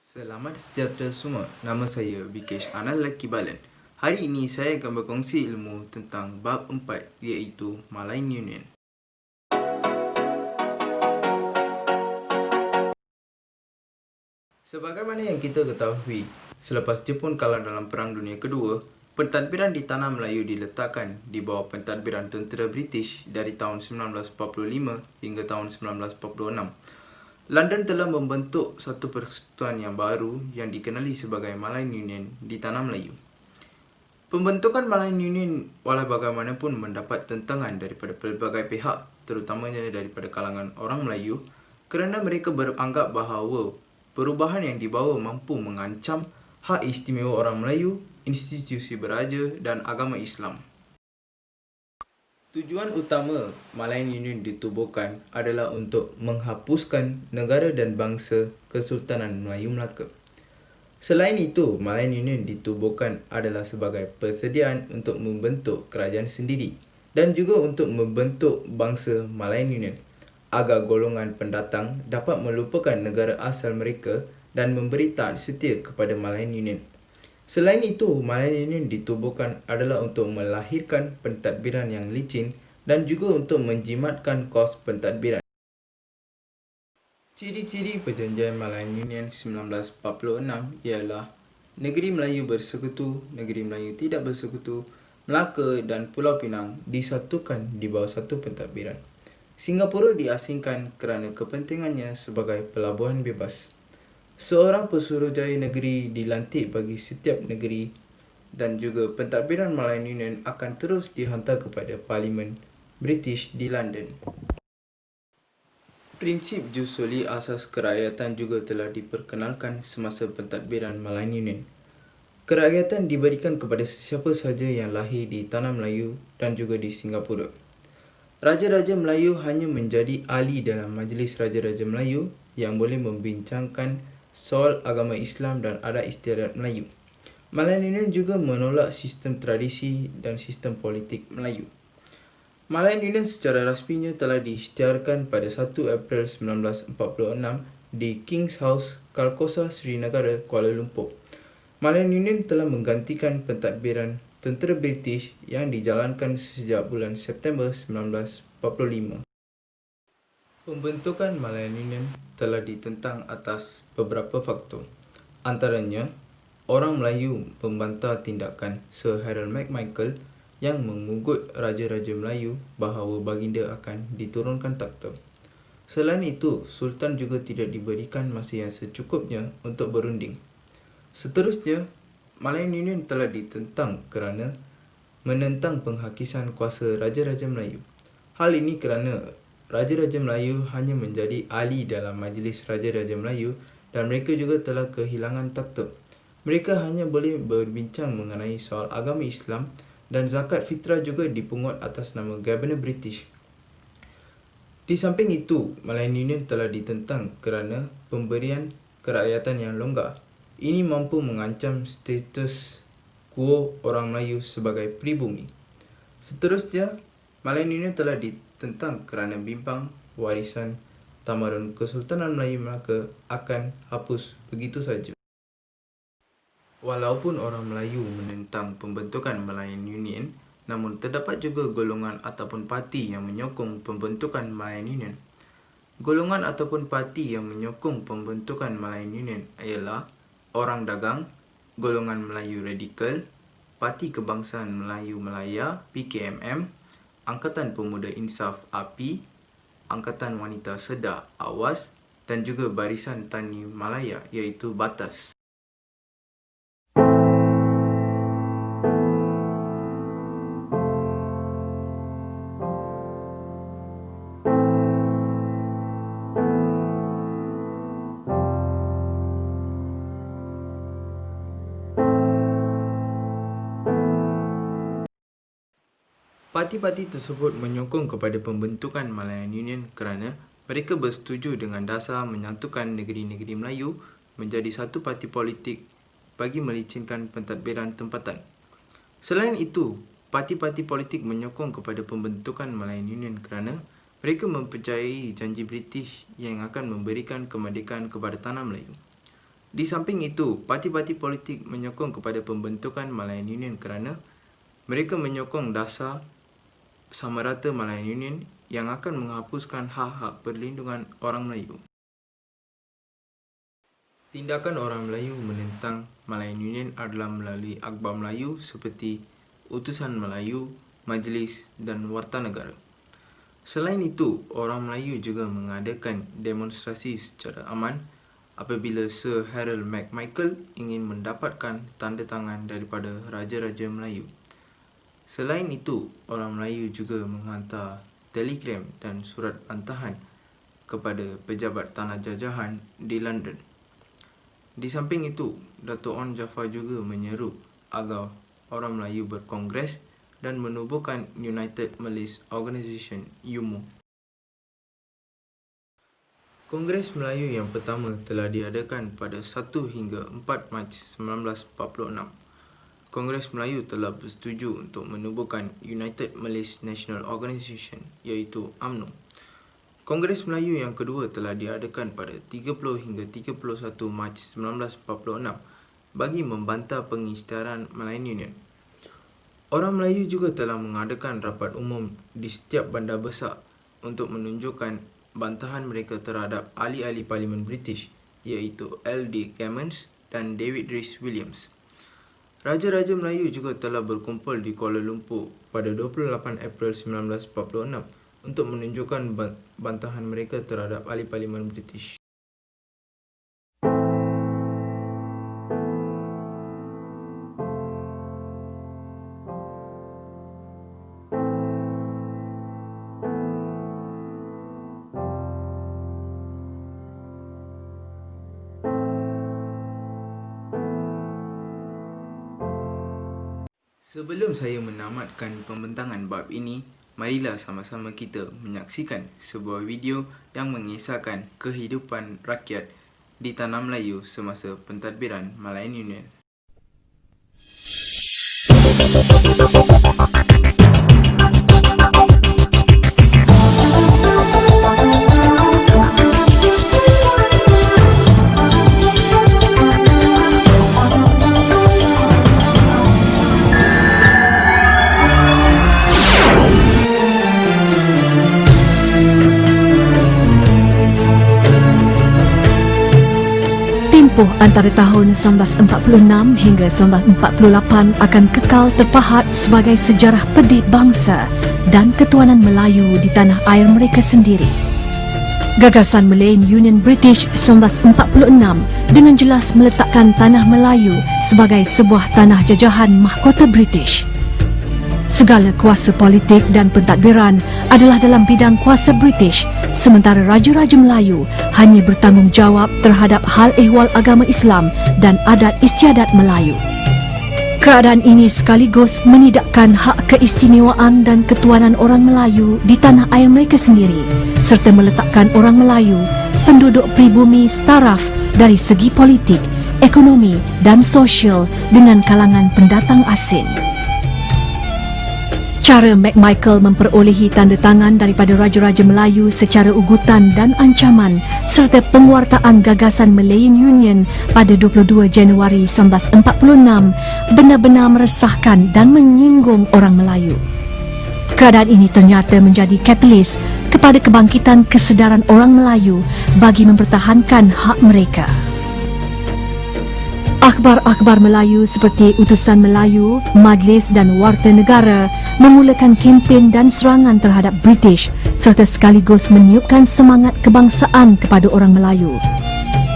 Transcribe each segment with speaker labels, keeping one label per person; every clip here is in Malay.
Speaker 1: Selamat sejahtera semua, nama saya Vikesh Anal Laki Balan. Hari ini saya akan berkongsi ilmu tentang bab 4 iaitu Malayan Union. Sebagaimana yang kita ketahui, selepas Jepun kalah dalam Perang Dunia Kedua, pentadbiran di Tanah Melayu diletakkan di bawah pentadbiran tentera British dari tahun 1945 hingga tahun 1946. London telah membentuk satu persekutuan yang baru yang dikenali sebagai Malayan Union di Tanah Melayu. Pembentukan Malayan Union walau bagaimanapun mendapat tentangan daripada pelbagai pihak, terutamanya daripada kalangan orang Melayu, kerana mereka beranggap bahawa perubahan yang dibawa mampu mengancam hak istimewa orang Melayu, institusi beraja dan agama Islam. Tujuan utama Malayan Union ditubuhkan adalah untuk menghapuskan negara dan bangsa Kesultanan Melayu Melaka. Selain itu, Malayan Union ditubuhkan adalah sebagai persediaan untuk membentuk kerajaan sendiri dan juga untuk membentuk bangsa Malayan Union agar golongan pendatang dapat melupakan negara asal mereka dan memberi taat setia kepada Malayan Union. Selain itu, Malayan Union ditubuhkan adalah untuk melahirkan pentadbiran yang licin dan juga untuk menjimatkan kos pentadbiran. Ciri-ciri Perjanjian Malayan Union 1946 ialah Negeri Melayu bersekutu, Negeri Melayu tidak bersekutu, Melaka dan Pulau Pinang disatukan di bawah satu pentadbiran. Singapura diasingkan kerana kepentingannya sebagai pelabuhan bebas. Seorang pesuruhjaya negeri dilantik bagi setiap negeri dan juga pentadbiran Malayan Union akan terus dihantar kepada Parlimen British di London. Prinsip jus soli asas kerakyatan juga telah diperkenalkan semasa pentadbiran Malayan Union. Kerakyatan diberikan kepada sesiapa sahaja yang lahir di Tanah Melayu dan juga di Singapura. Raja-Raja Melayu hanya menjadi ahli dalam Majlis Raja-Raja Melayu yang boleh membincangkan soal agama Islam dan adat istiadat Melayu. Malayan Union juga menolak sistem tradisi dan sistem politik Melayu. Malayan Union secara rasminya telah diisytiharkan pada 1 April 1946 di King's House, Kalkosa, Srinagar, Kuala Lumpur. Malayan Union telah menggantikan pentadbiran tentera British yang dijalankan sejak bulan September 1945. Pembentukan Malayan Union telah ditentang atas beberapa faktor. Antaranya, orang Melayu membantah tindakan Sir Harold MacMichael yang mengugut Raja-Raja Melayu bahawa baginda akan diturunkan takhta. Selain itu, Sultan juga tidak diberikan masa yang secukupnya untuk berunding. Seterusnya, Malayan Union telah ditentang kerana menentang penghakisan kuasa Raja-Raja Melayu. Hal ini kerana Raja-Raja Melayu hanya menjadi ahli dalam Majlis Raja-Raja Melayu dan mereka juga telah kehilangan takhta. Mereka hanya boleh berbincang mengenai soal agama Islam dan zakat fitrah juga dipungut atas nama Governor British. Di samping itu, Malayan Union telah ditentang kerana pemberian kerakyatan yang longgar. Ini mampu mengancam status quo orang Melayu sebagai pribumi. Seterusnya, Malayan Union telah ditentang kerana bimbang warisan Tamadun Kesultanan Melayu Melaka akan hapus begitu saja. Walaupun orang Melayu menentang pembentukan Malayan Union, namun terdapat juga golongan ataupun parti yang menyokong pembentukan Malayan Union. Golongan ataupun parti yang menyokong pembentukan Malayan Union ialah Orang Dagang, Golongan Melayu Radikal, Parti Kebangsaan Melayu Malaya PKMM, Angkatan Pemuda Insaf API, Angkatan Wanita Sedar AWAS dan juga Barisan Tani Malaya iaitu Batas. Parti-parti tersebut menyokong kepada pembentukan Malayan Union kerana mereka bersetuju dengan dasar menyatukan negeri-negeri Melayu menjadi satu parti politik bagi melicinkan pentadbiran tempatan. Selain itu, parti-parti politik menyokong kepada pembentukan Malayan Union kerana mereka mempercayai janji British yang akan memberikan kemerdekaan kepada Tanah Melayu. Di samping itu, parti-parti politik menyokong kepada pembentukan Malayan Union kerana mereka menyokong dasar samarata Malayan Union yang akan menghapuskan hak-hak perlindungan orang Melayu. Tindakan orang Melayu menentang Malayan Union adalah melalui akhbar Melayu seperti Utusan Melayu, Majlis dan Warta Negara. Selain itu, orang Melayu juga mengadakan demonstrasi secara aman apabila Sir Harold MacMichael ingin mendapatkan tanda tangan daripada Raja-Raja Melayu. Selain itu, orang Melayu juga menghantar telegram dan surat bantahan kepada pejabat tanah jajahan di London. Di samping itu, Dato' Onn Jaafar juga menyeru agar orang Melayu berkongres dan menubuhkan United Malays Organisation (UMO). Kongres Melayu yang pertama telah diadakan pada 1 hingga 4 Mac 1946. Kongres Melayu telah bersetuju untuk menubuhkan United Malays National Organisation iaitu UMNO. Kongres Melayu yang kedua telah diadakan pada 30 hingga 31 Mac 1946 bagi membantah pengisytiharan Malayan Union. Orang Melayu juga telah mengadakan rapat umum di setiap bandar besar untuk menunjukkan bantahan mereka terhadap ahli-ahli Parlimen British iaitu L.D. Gammons dan David Rhys-Williams. Raja-Raja Melayu juga telah berkumpul di Kuala Lumpur pada 28 April 1946 untuk menunjukkan bantahan mereka terhadap ahli Parlimen British. Sebelum saya menamatkan pembentangan bab ini, marilah sama-sama kita menyaksikan sebuah video yang mengisahkan kehidupan rakyat di Tanah Melayu semasa pentadbiran Malayan Union.
Speaker 2: Tempoh antara tahun 1946 hingga 1948 akan kekal terpahat sebagai sejarah pedih bangsa dan ketuanan Melayu di tanah air mereka sendiri. Gagasan Malayan Union British 1946 dengan jelas meletakkan tanah Melayu sebagai sebuah tanah jajahan mahkota British. Segala kuasa politik dan pentadbiran adalah dalam bidang kuasa British, sementara Raja-Raja Melayu hanya bertanggungjawab terhadap hal ehwal agama Islam dan adat istiadat Melayu. Keadaan ini sekaligus menidakkan hak keistimewaan dan ketuanan orang Melayu di tanah air mereka sendiri, serta meletakkan orang Melayu, penduduk pribumi setaraf dari segi politik, ekonomi dan sosial dengan kalangan pendatang asing. Cara MacMichael memperolehi tanda tangan daripada Raja-Raja Melayu secara ugutan dan ancaman serta penguartaan gagasan Malayan Union pada 22 Januari 1946 benar-benar meresahkan dan menyinggung orang Melayu. Keadaan ini ternyata menjadi katalis kepada kebangkitan kesedaran orang Melayu bagi mempertahankan hak mereka. Akhbar-akhbar Melayu seperti Utusan Melayu, Majlis dan Warta Negara memulakan kempen dan serangan terhadap British serta sekaligus meniupkan semangat kebangsaan kepada orang Melayu.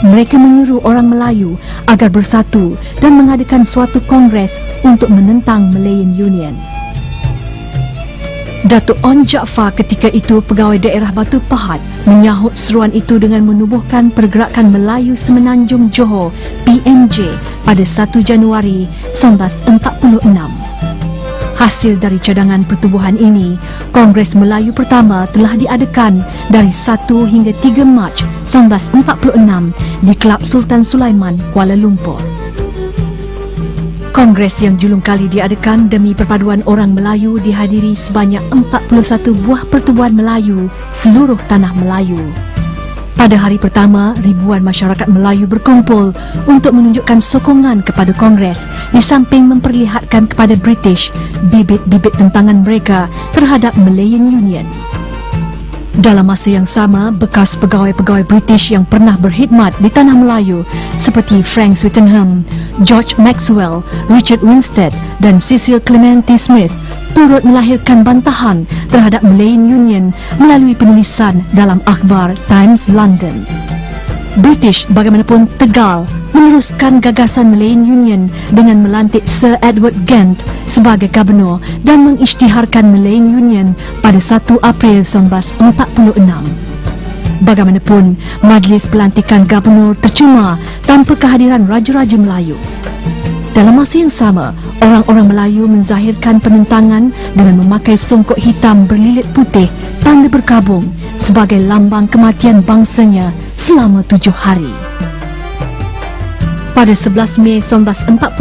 Speaker 2: Mereka menyeru orang Melayu agar bersatu dan mengadakan suatu kongres untuk menentang Malayan Union. Dato' Onn Jaafar ketika itu pegawai daerah Batu Pahat menyahut seruan itu dengan menubuhkan Pergerakan Melayu Semenanjung Johor PMJ pada 1 Januari 1946. Hasil dari cadangan pertubuhan ini, Kongres Melayu pertama telah diadakan dari 1 hingga 3 Mac 1946 di Kelab Sultan Sulaiman, Kuala Lumpur. Kongres yang julung kali diadakan demi perpaduan orang Melayu dihadiri sebanyak 41 buah pertubuhan Melayu seluruh tanah Melayu. Pada hari pertama, ribuan masyarakat Melayu berkumpul untuk menunjukkan sokongan kepada Kongres di samping memperlihatkan kepada British bibit-bibit tentangan mereka terhadap Malayan Union. Dalam masa yang sama, bekas pegawai-pegawai British yang pernah berkhidmat di tanah Melayu seperti Frank Swettenham, George Maxwell, Richard Winstead dan Cecil Clementi Smith turut melahirkan bantahan terhadap Malayan Union melalui penulisan dalam akhbar Times London. British bagaimanapun tegal meneruskan gagasan Malayan Union dengan melantik Sir Edward Gent sebagai Gubernur dan mengisytiharkan Malayan Union pada 1 April 1946. Bagaimanapun, majlis pelantikan Gubernur tercemar tanpa kehadiran Raja-Raja Melayu. Dalam masa yang sama, orang-orang Melayu menzahirkan penentangan dengan memakai songkok hitam berlilit putih tanda berkabung sebagai lambang kematian bangsanya selama 7 hari. Pada 11 Mei 1946,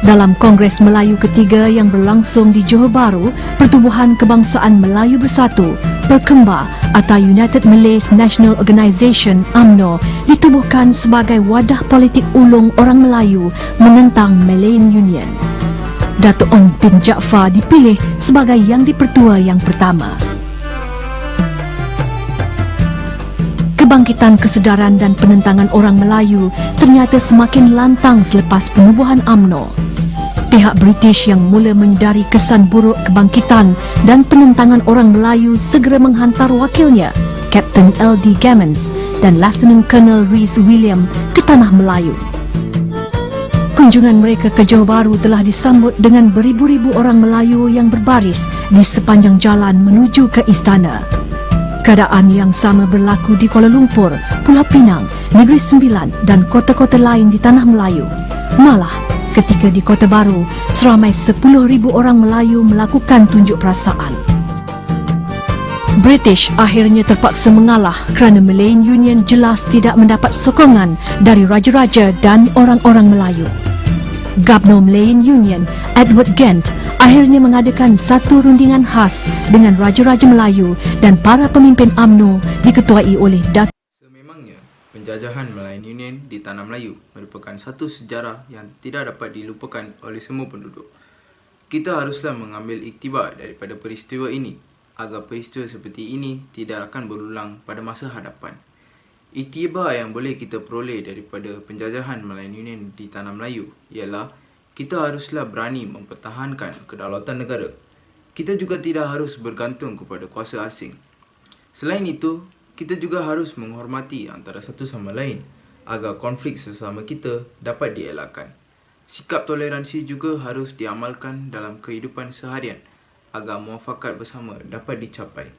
Speaker 2: dalam Kongres Melayu ketiga yang berlangsung di Johor Bahru, Pertubuhan Kebangsaan Melayu Bersatu berkembar atau United Malays National Organisation UMNO ditubuhkan sebagai wadah politik ulung orang Melayu menentang Malayan Union. Datuk Ong bin Jaafar dipilih sebagai Yang di-Pertua yang pertama. Kebangkitan kesedaran dan penentangan orang Melayu ternyata semakin lantang selepas penubuhan UMNO. Pihak British yang mula menyedari kesan buruk kebangkitan dan penentangan orang Melayu segera menghantar wakilnya, Captain L.D. Gammons dan Lieutenant Colonel Rhys William ke Tanah Melayu. Kunjungan mereka ke Johor Bahru telah disambut dengan beribu-ribu orang Melayu yang berbaris di sepanjang jalan menuju ke istana. Keadaan yang sama berlaku di Kuala Lumpur, Pulau Pinang, Negeri Sembilan dan kota-kota lain di Tanah Melayu. Malah, ketika di Kota Baru, seramai 10,000 orang Melayu melakukan tunjuk perasaan. British akhirnya terpaksa mengalah kerana Malayan Union jelas tidak mendapat sokongan dari raja-raja dan orang-orang Melayu. Gubernur Malayan Union, Edward Gent, akhirnya mengadakan satu rundingan khas dengan Raja-Raja Melayu dan para pemimpin UMNO diketuai oleh Datuk.
Speaker 1: Sememangnya, penjajahan Malayan Union di Tanah Melayu merupakan satu sejarah yang tidak dapat dilupakan oleh semua penduduk. Kita haruslah mengambil iktibar daripada peristiwa ini agar peristiwa seperti ini tidak akan berulang pada masa hadapan. Iktibar yang boleh kita peroleh daripada penjajahan Malayan Union di Tanah Melayu ialah kita haruslah berani mempertahankan kedaulatan negara. Kita juga tidak harus bergantung kepada kuasa asing. Selain itu, kita juga harus menghormati antara satu sama lain agar konflik sesama kita dapat dielakkan. Sikap toleransi juga harus diamalkan dalam kehidupan seharian agar muafakat bersama dapat dicapai.